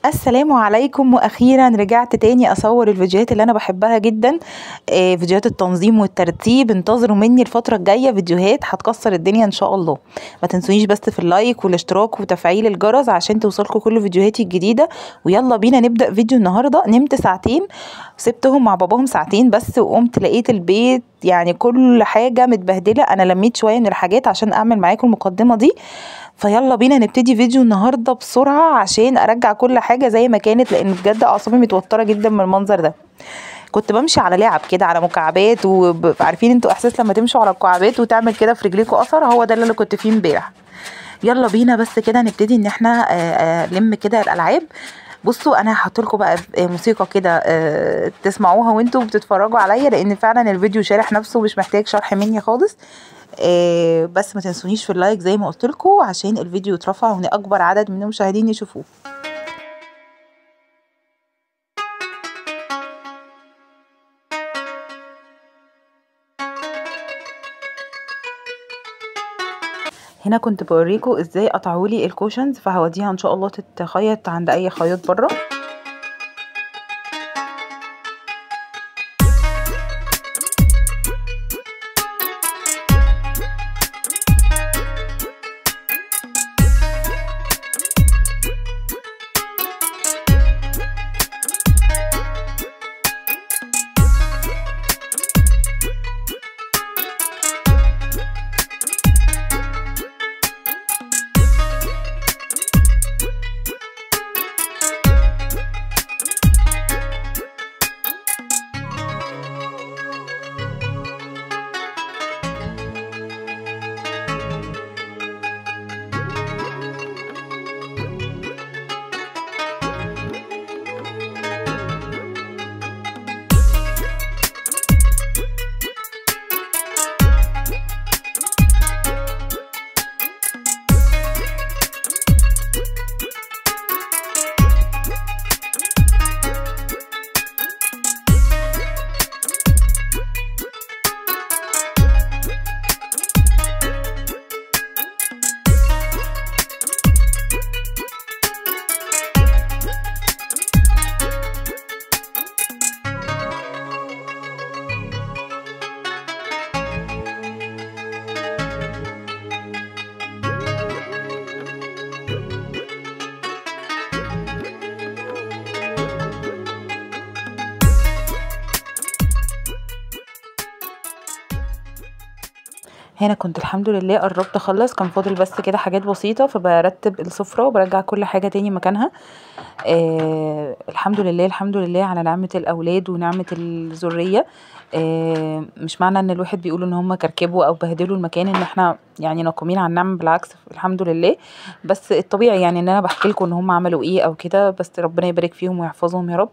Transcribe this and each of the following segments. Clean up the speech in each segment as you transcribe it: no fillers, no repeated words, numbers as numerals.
السلام عليكم، واخيرا رجعت تاني اصور الفيديوهات اللي انا بحبها جدا. فيديوهات التنظيم والترتيب. انتظروا مني الفتره الجايه فيديوهات هتكسر الدنيا ان شاء الله. ما تنسونيش بس في اللايك والاشتراك وتفعيل الجرس عشان توصلكم كل فيديوهاتي الجديده. ويلا بينا نبدا فيديو النهارده. نمت ساعتين، سبتهم مع باباهم ساعتين بس، وقمت لقيت البيت يعني كل حاجه متبهدله. انا لميت شويه من الحاجات عشان اعمل معاكم المقدمه دي. فيلا بينا نبتدي فيديو النهارده بسرعه عشان ارجع كل حاجه زي ما كانت، لان بجد اعصابي متوتره جدا من المنظر ده. كنت بمشي على لعب كده، على مكعبات، وعارفين انتوا احساس لما تمشوا على مكعبات وتعمل كده في رجليكوا اثر؟ هو ده اللي انا كنت فيه امبارح. يلا بينا بس كده نبتدي ان احنا نلم كده الالعاب. بصوا انا هحط لكم بقى موسيقى كده تسمعوها وانتوا بتتفرجوا عليا، لان فعلا الفيديو شارح نفسه ومش محتاج شرح مني خالص. بس ما تنسونيش في اللايك زي ما قلت لكم عشان الفيديو يترفع وان اكبر عدد من المشاهدين يشوفوه. هنا كنت بوريكم ازاي قطعولي الكوشنز، فهوديها ان شاء الله تتخيط عند اي خياط بره. هنا كنت الحمد لله قربت اخلص، كان فاضل بس كده حاجات بسيطه، فبرتب السفره وبرجع كل حاجه تاني مكانها. الحمد لله الحمد لله على نعمه الاولاد ونعمه الذريه. مش معنى ان الواحد بيقول ان هم كركبوا او بهدلوا المكان ان احنا يعني ناقمين عن النعمه، بالعكس الحمد لله. بس الطبيعي يعني ان انا بحكي لكم ان هم عملوا ايه او كده، بس ربنا يبارك فيهم ويحفظهم يا رب.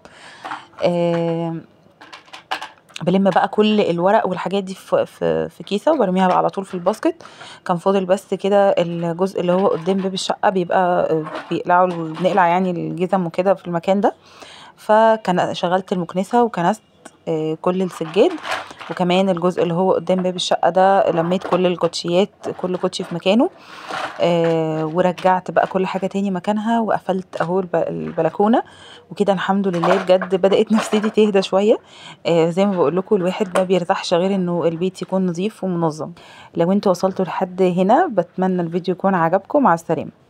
بلم بقى كل الورق والحاجات دي في كيسه وبرميها بقى على طول في الباسكت. كان فاضل بس كده الجزء اللي هو قدام باب الشقه، بيبقى بنقلع يعني الجزم وكده في المكان ده. فكان شغلت المكنسه وكنست كل السجاد، وكمان الجزء اللي هو قدام باب الشقه ده لميت كل الكوتشيات، كل كوتشي في مكانه. ورجعت بقى كل حاجه تاني مكانها، وقفلت اهو البلكونه وكده. الحمد لله بجد بدات نفسيتي تهدى شويه. زي ما بقول لكم الواحد ما بيرتاحش غير انه البيت يكون نظيف ومنظم. لو انتوا وصلتوا لحد هنا بتمنى الفيديو يكون عجبكم. مع السلامه.